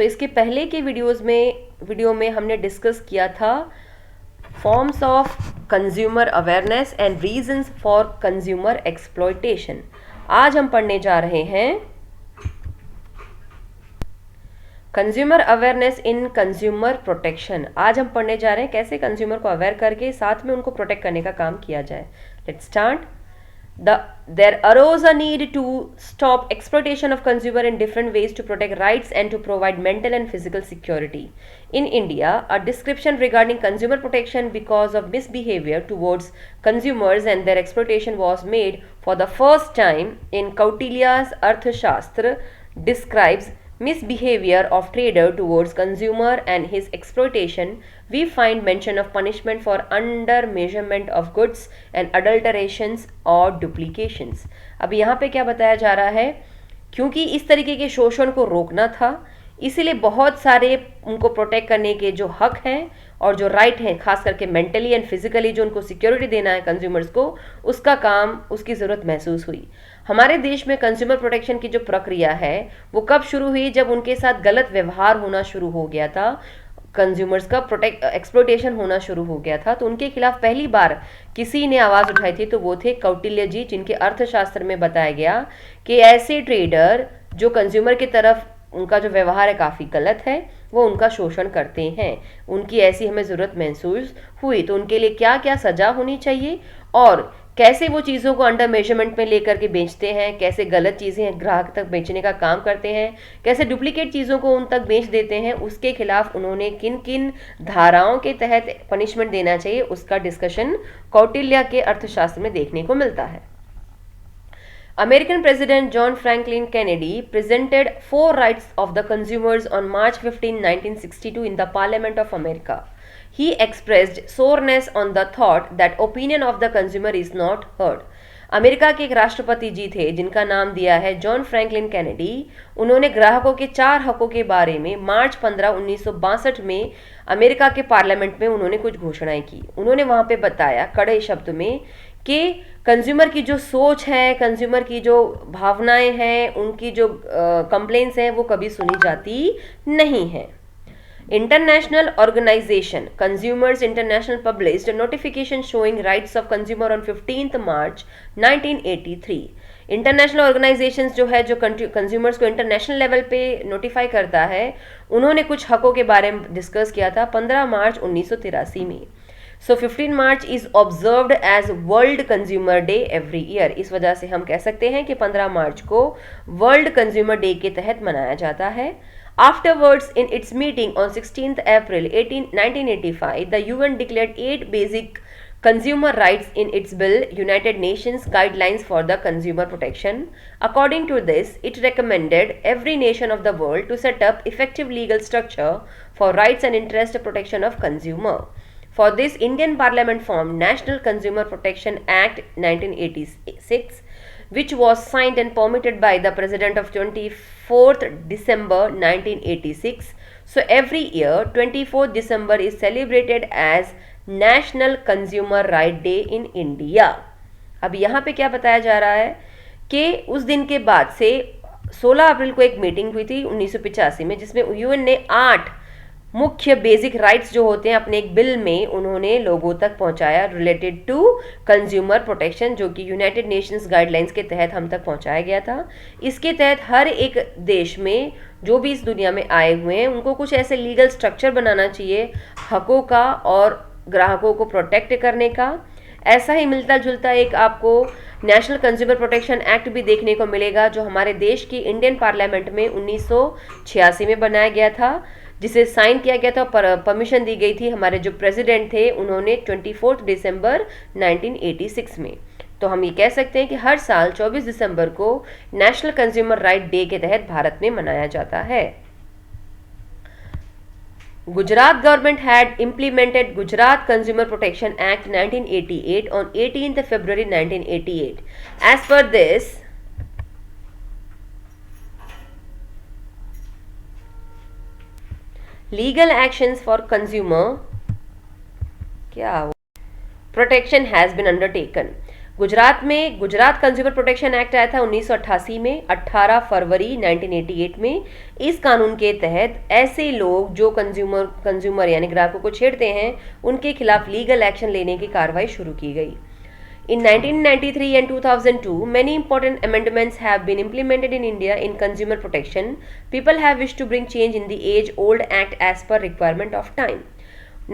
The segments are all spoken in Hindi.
सो इसके पहले के वीडियो में हमने डिस्कस किया था forms of consumer awareness and reasons for consumer exploitation. आज हम पढ़ने जा रहे हैं consumer awareness in consumer protection. आज हम पढ़ने जा रहे हैं कैसे कंज्यूमर को अवेयर करके साथ में उनको प्रोटेक्ट करने का काम किया जाए। Let's start. There arose a need to stop exploitation of consumer in different ways to protect rights and to provide mental and physical security. In India, a description regarding consumer protection because of misbehavior towards consumers and their exploitation was made for the first time in Kautilya's Arthashastra describes misbehavior of trader towards consumer and his exploitation. We find mention of punishment for under measurement of goods and adulterations or duplications. अब यहाँ पे क्या बताया जा रहा है, क्योंकि इस तरीके के शोषण को रोकना था इसीलिए बहुत सारे उनको प्रोटेक्ट करने के जो हक हैं और जो राइट हैं, खास करके मेंटली एंड फिजिकली जो उनको सिक्योरिटी देना है कंज्यूमर्स को, उसका काम, उसकी ज़रूरत महसूस हुई। हमारे देश में कंज्यूमर प्रोटेक्शन की जो प्रक्रिया है वो कब शुरू हुई, जब उनके साथ गलत व्यवहार होना शुरू हो गया था, कंज्यूमर्स का एक्सप्लॉयटेशन होना शुरू हो गया था। तो उनके खिलाफ पहली बार किसी ने आवाज़ उठाई थी, तो वो थे कौटिल्य जी, जिनके अर्थशास्त्र में बताया गया कि ऐसे ट्रेडर जो कंज्यूमर की तरफ उनका जो व्यवहार है काफ़ी गलत है, वो उनका शोषण करते हैं, उनकी ऐसी हमें ज़रूरत महसूस हुई। तो उनके लिए क्या क्या सज़ा होनी चाहिए और कैसे वो चीज़ों को अंडर मेजरमेंट में लेकर के बेचते हैं, कैसे गलत चीज़ें ग्राहक तक बेचने का काम करते हैं, कैसे डुप्लीकेट चीज़ों को उन तक बेच देते हैं, उसके खिलाफ उन्होंने किन किन धाराओं के तहत पनिशमेंट देना चाहिए, उसका डिस्कशन कौटिल्य के अर्थशास्त्र में देखने को मिलता है। American President John Franklin Kennedy presented 4 rights of the consumers on March 15, 1962 in the Parliament of America. He expressed soreness on the thought that opinion of the consumer is not heard. America के एक राष्ट्रपति जी थे जिनका नाम दिया है जॉन फ्रैंकलिन कैनेडी। उन्होंने ग्राहकों के 4 हकों के बारे में मार्च 15, 1962 में अमेरिका के पार्लियामेंट में उन्होंने कुछ घोषणाएं की। उन्होंने वहां पे बताया कड़े शब्द में कि कंज्यूमर की जो सोच है, कंज्यूमर की जो भावनाएं हैं, उनकी जो कंप्लेंट्स हैं वो कभी सुनी जाती नहीं है। International organization Consumers International published a notification showing rights of consumer on 15th March 1983. International organisations जो है, जो कंज्यूमर्स को इंटरनेशनल लेवल पे नोटिफाई करता है, उन्होंने कुछ हकों के बारे में डिस्कस किया था 15 मार्च 1983 में। So 15 March is observed as world consumer day every year. इस वजह से हम कह सकते हैं कि 15 मार्च को वर्ल्ड कंज्यूमर डे के तहत मनाया जाता है। Afterwards, in its meeting on 16th April 1985, the UN declared 8 basic consumer rights in its bill, United Nations Guidelines for the Consumer Protection. According to this, it recommended every nation of the world to set up effective legal structure for rights and interest protection of consumer. For this, Indian Parliament formed National Consumer Protection Act 1986, which was signed and permitted by the President of 24th December 1986. So every year 24th December is celebrated as National Consumer Right Day in India. अब यहाँ पे क्या बताया जा रहा है कि उस दिन के बाद से 16 अप्रैल को एक मीटिंग हुई थी 1985 में, जिसमें यूएन ने 8 मुख्य बेसिक राइट्स जो होते हैं अपने एक बिल में उन्होंने लोगों तक पहुंचाया रिलेटेड टू कंज्यूमर प्रोटेक्शन, जो कि यूनाइटेड नेशंस गाइडलाइंस के तहत हम तक पहुंचाया गया था। इसके तहत हर एक देश में जो भी इस दुनिया में आए हुए हैं उनको कुछ ऐसे लीगल स्ट्रक्चर बनाना चाहिए हकों का और ग्राहकों को प्रोटेक्ट करने का। ऐसा ही मिलता जुलता एक आपको नेशनल कंज्यूमर प्रोटेक्शन एक्ट भी देखने को मिलेगा, जो हमारे देश की इंडियन पार्लियामेंट में 1986 में बनाया गया था, जिसे साइन किया गया था, परमिशन दी गई थी। हमारे जो प्रेसिडेंट थे उन्होंने 24 दिसंबर 1986 में। तो हम ये कह सकते हैं कि हर साल 24 दिसंबर को नेशनल कंज्यूमर राइट डे के तहत भारत में मनाया जाता है। Gujarat government had implemented Gujarat Consumer Protection Act 1988 on 18th February 1988. As per this, legal actions for consumer protection has been undertaken. Gujarat में गुजरात कंज्यूमर प्रोटेक्शन एक्ट आया था 1988 में, 18 फरवरी 1988 में। इस कानून के तहत ऐसे लोग जो कंज्यूमर यानी ग्राहकों को छेड़ते हैं, उनके खिलाफ लीगल एक्शन लेने की कार्रवाई शुरू की गई। In 1993 and 2002, many important amendments have been implemented in India in consumer protection. People have wished to bring change in the age-old act as per requirement of time.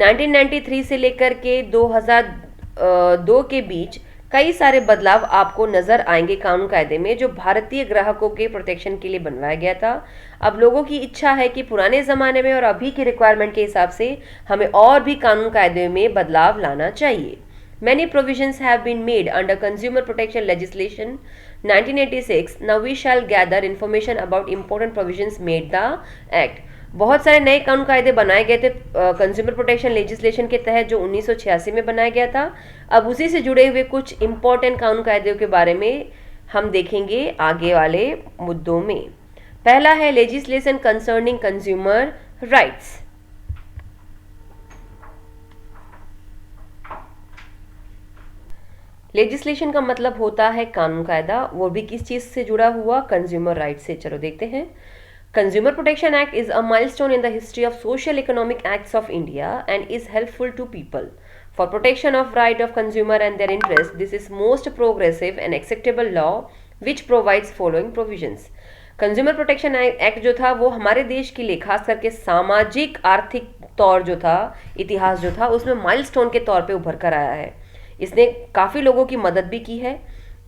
1993 से लेकर के 2002 के बीच कई सारे बदलाव आपको नजर आएंगे कानून कायदे में, जो भारतीय ग्राहकों के प्रोटेक्शन के लिए बनवाया गया था। अब लोगों की इच्छा है कि पुराने ज़माने में और अभी की रिक्वायरमेंट के हिसाब से हमें और भी कानून कायदे में बदलाव लाना चाहिए। Many provisions have been made under Consumer Protection Legislation 1986. Now we shall gather information about important provisions made the Act. बहुत सारे नए कानून कायदे बनाए गए थे कंज्यूमर प्रोटेक्शन लेजिस्लेशन के तहत, जो 1986 में बनाया गया था। अब उसी से जुड़े हुए कुछ इंपॉर्टेंट कानून कायदों के बारे में हम देखेंगे आगे वाले मुद्दों में। पहला है legislation concerning consumer rights. Legislation का मतलब होता है कानून कायदा, वो भी किस चीज से जुड़ा हुआ, कंज्यूमर राइट से। चलो देखते हैं। Consumer protection act is a milestone in the history of social economic acts of India and is helpful to people for protection of right of consumer and their interest. This is most progressive and acceptable law which provides following provisions. Consumer protection act जो था वो हमारे देश के लिए खास करके सामाजिक आर्थिक तौर जो था, इतिहास जो था, उसमें माइलस्टोन के तौर पे उभर कर आया है। इसने काफ़ी लोगों की मदद भी की है।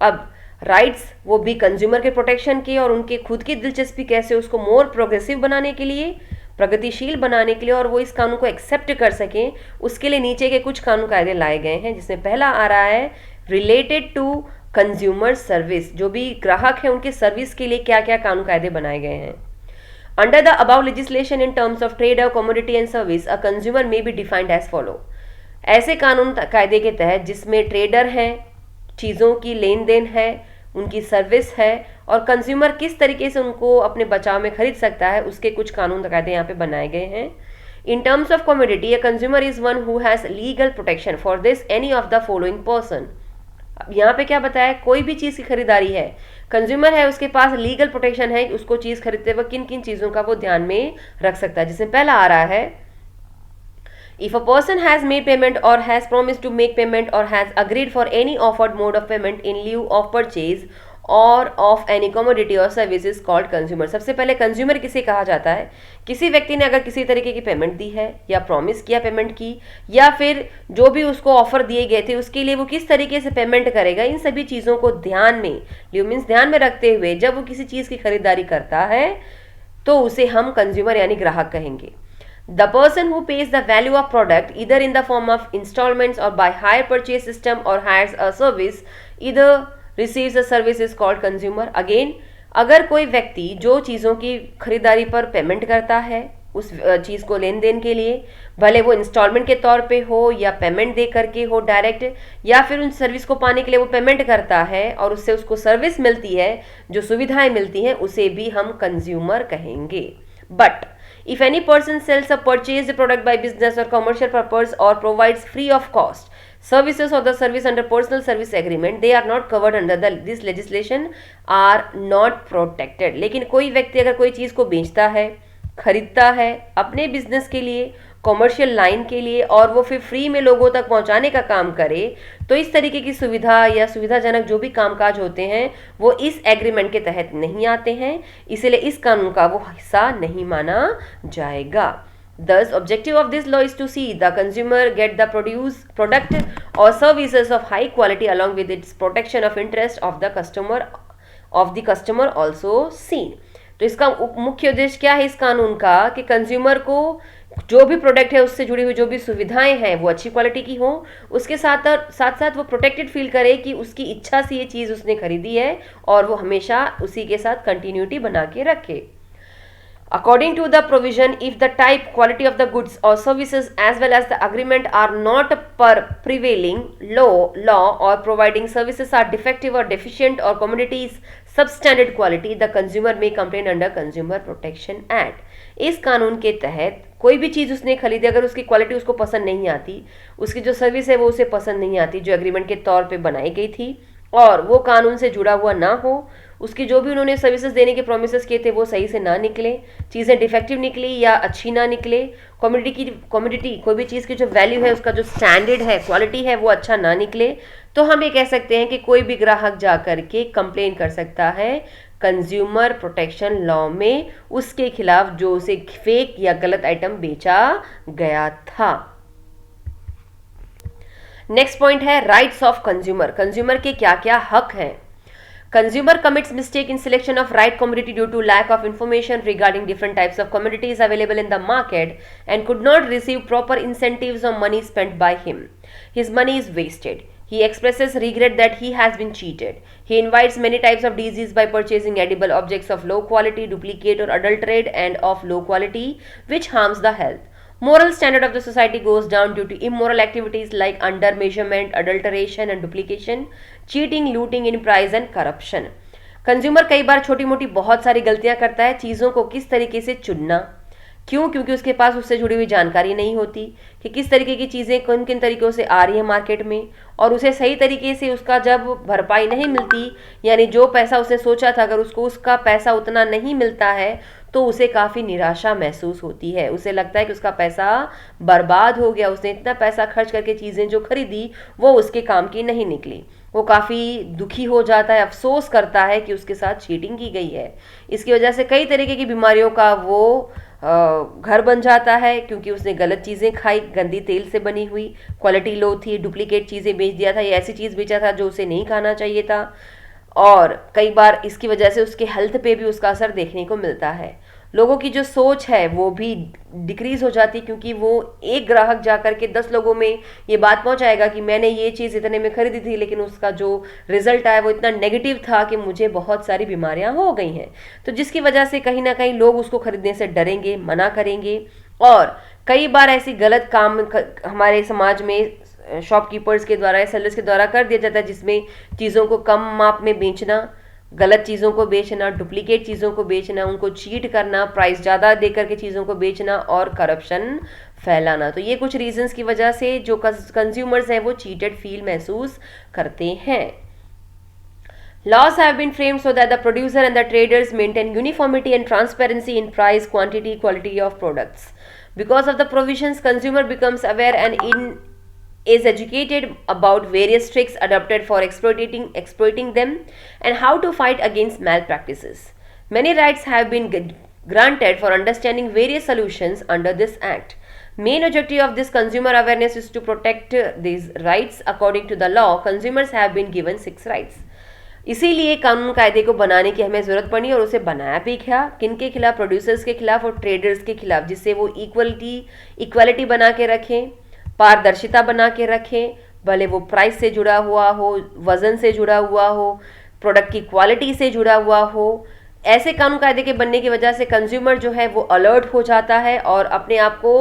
अब राइट्स वो भी कंज्यूमर के प्रोटेक्शन के और उनके खुद की दिलचस्पी कैसे उसको मोर प्रोग्रेसिव बनाने के लिए, प्रगतिशील बनाने के लिए, और वो इस कानून को एक्सेप्ट कर सकें, उसके लिए नीचे के कुछ कानून कायदे लाए गए हैं, जिसमें पहला आ रहा है रिलेटेड टू कंज्यूमर सर्विस। जो भी ग्राहक है उनके सर्विस के लिए क्या क्या कानून कायदे बनाए गए हैं। Under the above legislation in terms of trade और commodity and service, a consumer may be defined as follow. ऐसे कानून कायदे के तहत जिसमें ट्रेडर हैं, चीज़ों की लेन देन है, उनकी सर्विस है, और कंज्यूमर किस तरीके से उनको अपने बचाव में खरीद सकता है, उसके कुछ कानून कायदे यहाँ पे बनाए गए हैं। इन terms of commodity, a consumer is one who has legal protection for this any of the following person. यहाँ पे क्या बताया, कोई भी चीज़ की खरीदारी है, कंज्यूमर है, उसके पास लीगल प्रोटेक्शन है, उसको चीज़ खरीदते वक्त किन किन चीज़ों का वो ध्यान में रख सकता है। जिसमें पहला आ रहा है, if a person has made payment or has promised to make payment or has agreed for any offered mode of payment in lieu of purchase or of any commodity or service is called consumer। सबसे पहले कंज्यूमर किसे कहा जाता है, किसी व्यक्ति ने अगर किसी तरीके की पेमेंट दी है या प्रॉमिस किया पेमेंट की, या फिर जो भी उसको ऑफर दिए गए थे उसके लिए वो किस तरीके से पेमेंट करेगा, इन सभी चीज़ों को ध्यान में, लियो मीन्स ध्यान में रखते हुए जब वो किसी चीज़ की खरीदारी करता है तो उसे हम कंज्यूमर यानी ग्राहक कहेंगे। The person who pays the value of product either in the form of installments or by hire purchase system or hires a service either receives a service is called consumer। Again, अगर कोई व्यक्ति जो चीज़ों की खरीदारी पर पेमेंट करता है उस चीज़ को लेन देन के लिए, भले वो इंस्टॉलमेंट के तौर पे हो या पेमेंट दे करके हो डायरेक्ट, या फिर उन सर्विस को पाने के लिए वो पेमेंट करता है और उससे उसको सर्विस मिलती है, जो सुविधाएं मिलती हैं, उसे भी हम कंज्यूमर कहेंगे। But if any person sells a purchased product by business or commercial purpose or provides free of cost services or the service under personal service agreement, they are not covered under this legislation, are not protected। लेकिन कोई व्यक्ति अगर कोई चीज़ को बेचता है, खरीदता है अपने बिजनेस के लिए, कॉमर्शियल लाइन के लिए, और वो फिर फ्री में लोगों तक पहुंचाने का काम करे, तो इस तरीके की सुविधा या सुविधाजनक जो भी कामकाज होते हैं वो इस एग्रीमेंट के तहत नहीं आते हैं, इसलिए इस कानून का वो हिस्सा नहीं माना जाएगा। Thus, objective of this law is to see the consumer get the product or services of high quality along with its protection of interest of the customer also seen। तो इसका मुख्य उद्देश्य क्या है इस कानून का, कि कंज्यूमर को जो भी प्रोडक्ट है उससे जुड़ी हुई जो भी सुविधाएं हैं वो अच्छी क्वालिटी की हो, उसके साथ साथ वो प्रोटेक्टेड फील करे कि उसकी इच्छा से ये चीज़ उसने खरीदी है और वो हमेशा उसी के साथ कंटिन्यूटी बना के रखे। According to the provision, if the type, quality of the goods or services as well as the agreement are not per prevailing law or providing services are defective or deficient or commodities substandard quality, the consumer may complain under Consumer Protection Act। इस कानून के तहत कोई भी चीज़ उसने खरीदी, अगर उसकी क्वालिटी उसको पसंद नहीं आती, उसकी जो सर्विस है वो उसे पसंद नहीं आती जो एग्रीमेंट के तौर पे बनाई गई थी, और वो कानून से जुड़ा हुआ ना हो, उसके जो भी उन्होंने सर्विसेज देने के प्रोमिस किए थे वो सही से ना निकले, चीज़ें डिफेक्टिव निकली या अच्छी ना निकले, कमोडिटी कोई भी चीज़ की जो वैल्यू है, उसका जो स्टैंडर्ड है, क्वालिटी है, वो अच्छा ना निकले, तो हम ये कह सकते हैं कि कोई भी ग्राहक जा करके कंप्लेन कर सकता है कंज्यूमर प्रोटेक्शन लॉ में उसके खिलाफ जो उसे फेक या गलत आइटम बेचा गया था। नेक्स्ट पॉइंट है राइट्स ऑफ कंज्यूमर। कंज्यूमर के क्या क्या हक हैं। Consumer commits mistake in selection of right commodity due to lack of information regarding different types of commodities available in the market and could not receive proper incentives or money spent by him. His money is wasted. He expresses regret that he has been cheated. He invites many types of disease by purchasing edible objects of low quality, duplicate or adulterate and of low quality, which harms the health. Moral standard of the society goes down due to immoral activities like under measurement, adulteration and duplication, cheating, looting in price and corruption. Consumer कई बार छोटी मोटी बहुत सारी गलतियां करता है। चीज़ों को किस तरीके से चुनना, क्यों? क्योंकि उसके पास उससे जुड़ी हुई जानकारी नहीं होती कि किस तरीके की चीज़ें किन किन तरीक़ों से आ रही है मार्केट में, और उसे सही तरीके से उसका जब भरपाई नहीं मिलती, यानी जो पैसा उसने सोचा था अगर उसको उसका पैसा उतना नहीं मिलता है तो उसे काफ़ी निराशा महसूस होती है। उसे लगता है कि उसका पैसा बर्बाद हो गया, उसने इतना पैसा खर्च करके चीज़ें जो खरीदी वो उसके काम की नहीं निकली। वो काफ़ी दुखी हो जाता है, अफसोस करता है कि उसके साथ चीटिंग की गई है। इसकी वजह से कई तरीके की बीमारियों का वो घर बन जाता है, क्योंकि उसने गलत चीज़ें खाई, गंदी तेल से बनी हुई, क्वालिटी लो थी, डुप्लीकेट चीज़ें बेच दिया था या ऐसी चीज़ बेचा था जो उसे नहीं खाना चाहिए था, और कई बार इसकी वजह से उसके हेल्थ पे भी उसका असर देखने को मिलता है। लोगों की जो सोच है वो भी डिक्रीज हो जाती, क्योंकि वो एक ग्राहक जा कर के 10 लोगों में ये बात पहुंचाएगा कि मैंने ये चीज़ इतने में खरीदी थी, लेकिन उसका जो रिजल्ट आया वो इतना नेगेटिव था कि मुझे बहुत सारी बीमारियां हो गई हैं। तो जिसकी वजह से कहीं ना कहीं लोग उसको खरीदने से डरेंगे, मना करेंगे। और कई बार ऐसी गलत काम हमारे समाज में शॉपकीपर्स के द्वारा या सेलर्स के द्वारा कर दिया जाता है, जिसमें चीज़ों को कम माप में बेचना, गलत चीज़ों को बेचना, डुप्लीकेट चीज़ों को बेचना, उनको चीट करना, प्राइस ज़्यादा देकर के चीज़ों को बेचना और करप्शन फैलाना। तो ये कुछ रीजंस की वजह से जो कंज्यूमर्स हैं वो चीटेड फील महसूस करते हैं। Laws have been framed so that the producer and the traders maintain uniformity and transparency in price, quantity, quality of products. Because of the provisions, consumer becomes aware and is educated about various tricks adopted for exploiting them and how to fight against malpractices. Many rights have been granted for understanding various solutions under this act. Main objective of this consumer awareness is to protect these rights. According to the law, consumers have been given 6 rights. इसीलिए कानून कायदे को बनाने की हमें ज़रूरत पड़ी और उसे बनाया भी क्या, किन के खिलाफ? प्रोड्यूसर्स के खिलाफ और ट्रेडर्स के खिलाफ, जिससे वो इक्वलिटी बना के रखें, पारदर्शिता बना के रखें, भले वो प्राइस से जुड़ा हुआ हो, वज़न से जुड़ा हुआ हो, प्रोडक्ट की क्वालिटी से जुड़ा हुआ हो। ऐसे कानून कायदे के बनने की वजह से कंज्यूमर जो है वो अलर्ट हो जाता है और अपने आप को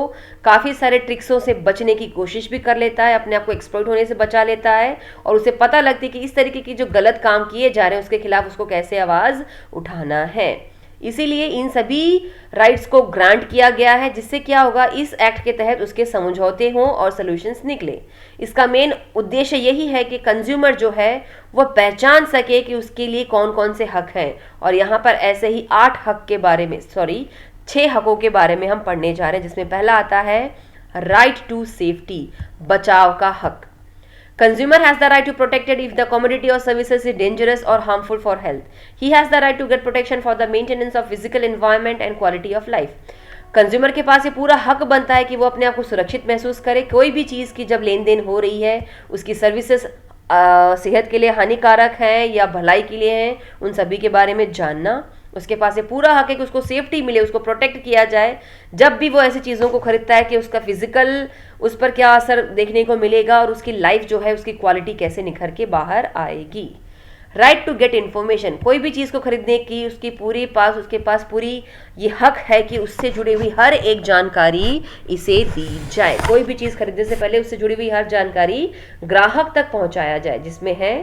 काफ़ी सारे ट्रिक्सों से बचने की कोशिश भी कर लेता है, अपने आप को एक्सप्लॉइट होने से बचा लेता है, और उसे पता लगती है कि इस तरीके की जो गलत काम किए जा रहे हैं उसके खिलाफ उसको कैसे आवाज़ उठाना है। इसीलिए इन सभी राइट्स को ग्रांट किया गया है, जिससे क्या होगा, इस एक्ट के तहत उसके समझौते हों और सॉल्यूशंस निकले। इसका मेन उद्देश्य यही है कि कंज्यूमर जो है वह पहचान सके कि उसके लिए कौन कौन से हक हैं, और यहाँ पर ऐसे ही 6 हकों के बारे में हम पढ़ने जा रहे हैं, जिसमें पहला आता है राइट टू सेफ्टी, बचाव का हक। Consumer has the right to protect it if the commodity or services is dangerous or harmful for health. He has the right to get protection for the maintenance of physical environment and quality of life. Consumer के पास ये पूरा हक बनता है कि वो अपने आप को सुरक्षित महसूस करे। कोई भी चीज़ की जब लेन देन हो रही है, उसकी सर्विसेज सेहत के लिए हानिकारक हैं या भलाई के लिए हैं, उन सभी के बारे में जानना। उसके पास ये पूरा हक है कि उसको सेफ्टी मिले, उसको प्रोटेक्ट किया जाए। जब भी वो ऐसी चीज़ों को खरीदता है कि उसका फिजिकल उस पर क्या असर देखने को मिलेगा और उसकी लाइफ जो है उसकी क्वालिटी कैसे निखर के बाहर आएगी। राइट टू गेट इन्फॉर्मेशन, कोई भी चीज़ को खरीदने की उसके पास पूरी ये हक है कि उससे जुड़ी हुई हर एक जानकारी इसे दी जाए। कोई भी चीज़ खरीदने से पहले उससे जुड़ी हुई हर जानकारी ग्राहक तक पहुंचाया जाए, जिसमें है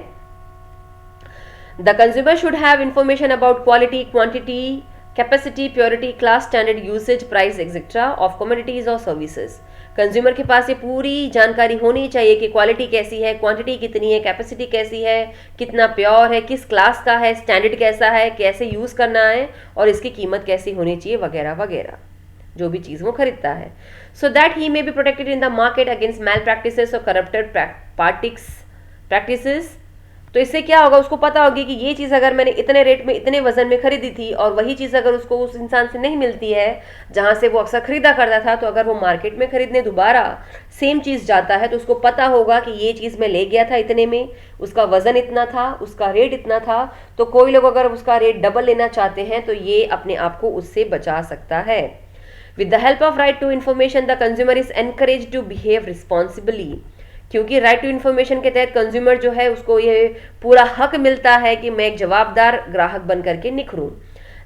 The consumer should have information about quality, quantity, capacity, purity, class, standard, usage, price etcetera of commodities और सर्विसेज। कंज्यूमर के पास ये पूरी जानकारी होनी चाहिए कि क्वालिटी कैसी है, क्वांटिटी कितनी है, कैपेसिटी कैसी है, कितना प्योर है, किस क्लास का है, स्टैंडर्ड कैसा है, कैसे यूज़ करना है और इसकी कीमत कैसी होनी चाहिए वगैरह वगैरह, जो भी चीज़ वो खरीदता है। So that he may be protected in the market against malpractices और करप्टेड प्रैक्टिसेस। तो इससे क्या होगा, उसको पता होगी कि ये चीज़ अगर मैंने इतने रेट में इतने वजन में खरीदी थी और वही चीज़ अगर उसको उस इंसान से नहीं मिलती है जहाँ से वो अक्सर खरीदा करता था, तो अगर वो मार्केट में खरीदने दोबारा सेम चीज़ जाता है तो उसको पता होगा कि ये चीज़ मैं ले गया था इतने में, उसका वजन इतना था, उसका रेट इतना था। तो कोई लोग अगर उसका रेट डबल लेना चाहते हैं तो ये अपने आप को उससे बचा सकता है। With the help of right to information the consumer is encourage to behave responsibly. क्योंकि राइट टू इन्फॉर्मेशन के तहत कंज्यूमर जो है उसको ये पूरा हक मिलता है कि मैं एक जवाबदार ग्राहक बन करके निखरूं।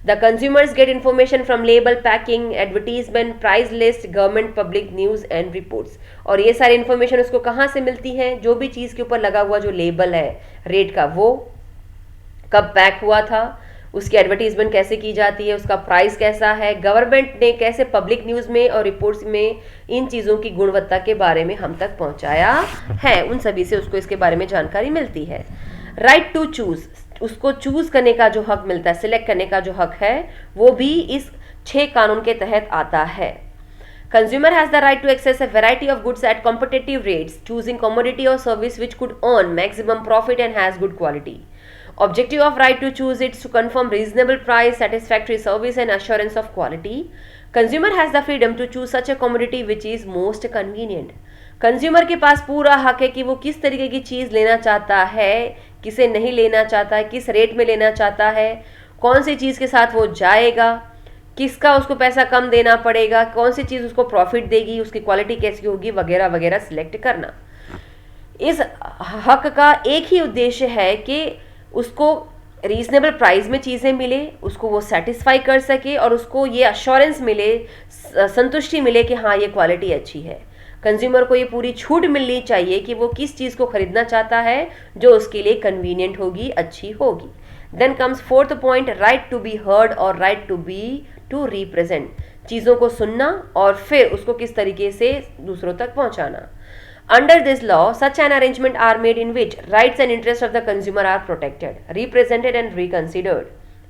The consumers get information from label, packing, advertisement, price list, government public news and reports. और ये सारी इन्फॉर्मेशन उसको कहाँ से मिलती है, जो भी चीज़ के ऊपर लगा हुआ जो लेबल है रेट का, वो कब पैक हुआ था, उसकी एडवर्टीजमेंट कैसे की जाती है, उसका प्राइस कैसा है, गवर्नमेंट ने कैसे पब्लिक न्यूज़ में और रिपोर्ट्स में इन चीज़ों की गुणवत्ता के बारे में हम तक पहुंचाया है, उन सभी से उसको इसके बारे में जानकारी मिलती है। राइट टू चूज़, उसको चूज़ करने का जो हक मिलता है, सिलेक्ट करने का जो हक है, वो भी इस 6 कानून के तहत आता है। Consumer has the right to access a variety of goods at competitive rates, choosing commodity or service which could earn maximum profit and has good quality. Objective of right to choose is to confirm reasonable price, satisfactory service and assurance of quality. Consumer has the freedom to choose such a commodity which is most convenient. Consumer के पास पूरा हक है कि वो किस तरीके की चीज़ लेना चाहता है, किसे नहीं लेना चाहता है, किस रेट में लेना चाहता है, कौन सी चीज़ के साथ वो जाएगा, किसका उसको पैसा कम देना पड़ेगा, कौन सी चीज़ उसको प्रॉफिट देगी, उसकी क्वालिटी कैसी होगी वगैरह वगैरह सिलेक्ट करना। इस हक का एक ही उद्देश्य है कि उसको रीजनेबल प्राइस में चीज़ें मिले, उसको वो सेटिस्फाई कर सके और उसको ये अश्योरेंस मिले, संतुष्टि मिले कि हाँ ये क्वालिटी अच्छी है। कंज्यूमर को ये पूरी छूट मिलनी चाहिए कि वो किस चीज़ को खरीदना चाहता है जो उसके लिए कन्वीनियंट होगी, अच्छी होगी। Then comes fourth point, right to be heard और right to be to represent. चीज़ों को सुनना और फिर उसको किस तरीके से दूसरों तक पहुंचाना। Under this law such an arrangement are made in which rights and interest of the consumer are protected, represented and reconsidered.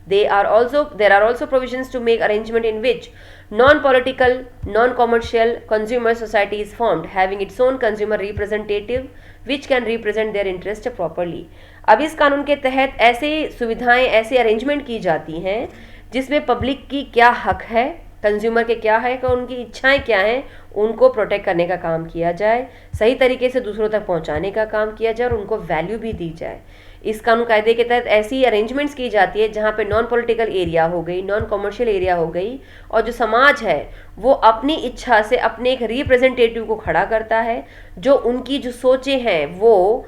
There are also provisions to make arrangement in which non-political, non-commercial consumer society is formed, having its own consumer representative which can represent their interest properly. अब इस कानून के तहत ऐसे सुविधाएं, ऐसे अरेंजमेंट की जाती हैं जिसमें पब्लिक की क्या हक है, कंज्यूमर के क्या है, उनकी इच्छाएं क्या हैं, उनको प्रोटेक्ट करने का काम किया जाए, सही तरीके से दूसरों तक पहुंचाने का काम किया जाए और उनको वैल्यू भी दी जाए। इस कानून कायदे के तहत ऐसी अरेंजमेंट्स की जाती है जहाँ पे नॉन पॉलिटिकल एरिया हो गई, नॉन कमर्शियल एरिया हो गई, और जो समाज है वो अपनी इच्छा से अपने एक रिप्रेजेंटेटिव को खड़ा करता है जो उनकी जो सोचें हैं वो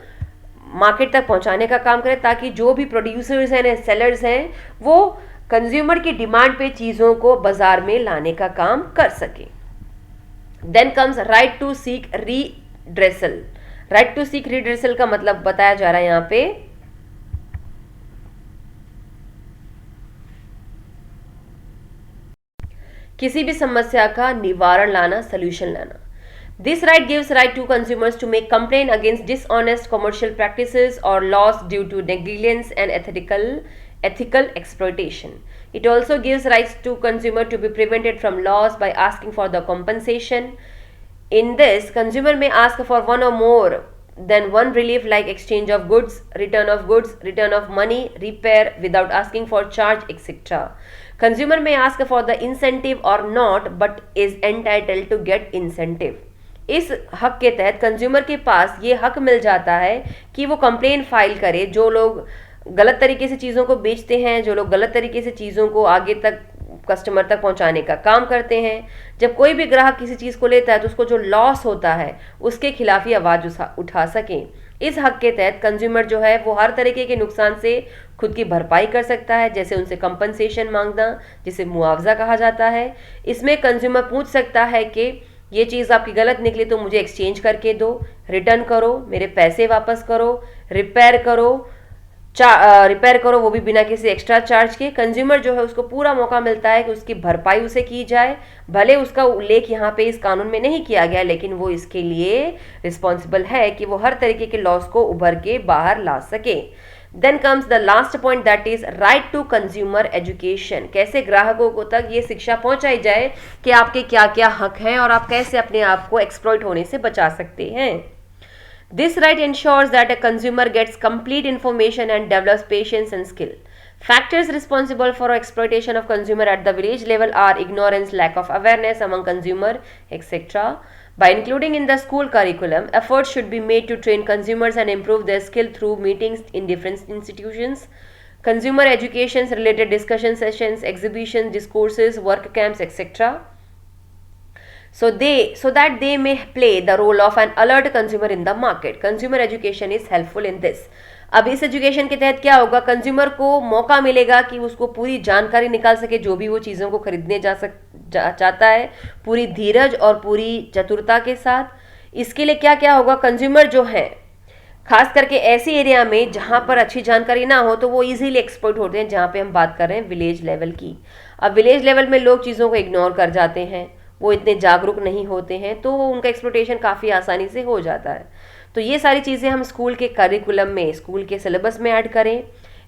मार्केट तक पहुँचाने का काम करे, ताकि जो भी प्रोड्यूसर्स हैं, सेलर्स हैं, वो कंज्यूमर की डिमांड पे चीज़ों को बाजार में लाने का काम कर सके। Then comes right to seek redressal. Right to seek redressal का मतलब बताया जा रहा है यहाँ पे किसी भी समस्या का निवारण लाना, सोल्यूशन लाना। This right gives right to consumers to make complaint against dishonest commercial practices or loss due to negligence and ethical exploitation. It also gives rights to consumer to be prevented from loss by asking for the compensation. In this, consumer may ask for one or more than one relief like exchange of goods, return of money, repair without asking for charge, etc. Consumer may ask for the incentive or not but is entitled to get incentive. इस हक के तहत कंज्यूमर के पास ये हक मिल जाता है कि वो कंप्लेन फाइल करे। जो लोग गलत तरीके से चीज़ों को बेचते हैं, जो लोग गलत तरीके से चीज़ों को आगे तक कस्टमर तक पहुंचाने का काम करते हैं, जब कोई भी ग्राहक किसी चीज़ को लेता है तो उसको जो लॉस होता है उसके खिलाफ ही आवाज़ उठा सकें। इस हक के तहत कंज्यूमर जो है वो हर तरीके के नुकसान से खुद की भरपाई कर सकता है, जैसे उनसे कंपनसेशन मांगना, जिसे मुआवजा कहा जाता है। इसमें कंज्यूमर पूछ सकता है कि ये चीज़ आपकी गलत निकली तो मुझे एक्सचेंज करके दो, रिटर्न करो, मेरे पैसे वापस करो, रिपेयर करो, रिपेयर करो, वो भी बिना किसी एक्स्ट्रा चार्ज के। कंज्यूमर जो है उसको पूरा मौका मिलता है कि उसकी भरपाई उसे की जाए, भले उसका उल्लेख यहाँ पे इस कानून में नहीं किया गया, लेकिन वो इसके लिए रिस्पॉन्सिबल है कि वो हर तरीके के लॉस को उभर के बाहर ला सके। Then comes the last point, that is right to consumer education. कैसे ग्राहकों को तक ये शिक्षा पहुंचाई जाए कि आपके क्या क्या हक हैं और आप कैसे अपने आप को एक्सप्लॉइट होने से बचा सकते हैं। This right ensures that a consumer gets complete information and develops patience and skill. Factors responsible for exploitation of consumer at the village level are ignorance, lack of awareness among consumer, etc. By including in the school curriculum, efforts should be made to train consumers and improve their skill through meetings in different institutions, consumer education related discussion sessions, exhibitions, discourses, work camps, etc. So that they may play the role of an alert consumer in the market. Consumer education is helpful in this. अब इस एजुकेशन के तहत क्या होगा, कंज्यूमर को मौका मिलेगा कि उसको पूरी जानकारी निकाल सके जो भी वो चीज़ों को खरीदने चाहता है, पूरी धीरज और पूरी चतुरता के साथ। इसके लिए क्या क्या होगा, कंज्यूमर जो है खास करके ऐसी एरिया में जहाँ पर अच्छी जानकारी ना हो तो वो इजीली एक्सप्लॉइट होते हैं, जहाँ पे हम बात कर रहे हैं विलेज लेवल की। अब विलेज लेवल में लोग चीज़ों को इग्नोर कर जाते हैं, वो इतने जागरूक नहीं होते हैं, तो उनका एक्सप्लोटेशन काफ़ी आसानी से हो जाता है। तो ये सारी चीज़ें हम स्कूल के करिकुलम में, स्कूल के सिलेबस में ऐड करें।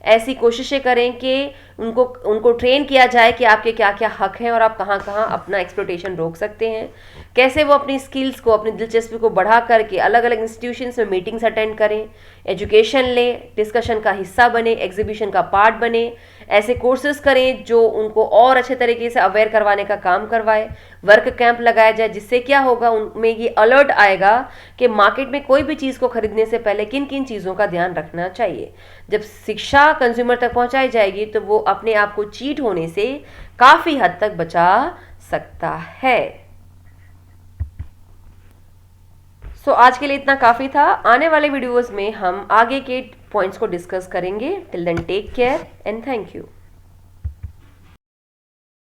ऐसी कोशिशें करें कि उनको ट्रेन किया जाए कि आपके क्या क्या हक हैं और आप कहाँ कहाँ अपना एक्सप्लोटेशन रोक सकते हैं। कैसे वो अपनी स्किल्स को, अपनी दिलचस्पी को बढ़ा करके अलग अलग इंस्टीट्यूशंस में मीटिंग्स अटेंड करें, एजुकेशन लें, डिस्कशन का हिस्सा बने, एग्जीबिशन का पार्ट बने, ऐसे कोर्सेज करें जो उनको और अच्छे तरीके से अवेयर करवाने का काम करवाए, वर्क कैंप लगाया जाए, जिससे क्या होगा, उनमें ये अलर्ट आएगा कि मार्केट में कोई भी चीज़ को खरीदने से पहले किन किन चीज़ों का ध्यान रखना चाहिए। जब शिक्षा कंज्यूमर तक पहुंचाई जाएगी तो वो अपने आप को चीट होने से काफ़ी हद तक बचा सकता है। आज के लिए इतना काफ़ी था। आने वाले वीडियोज़ में हम आगे के पॉइंट्स को डिस्कस करेंगे। Till then take care and thank you.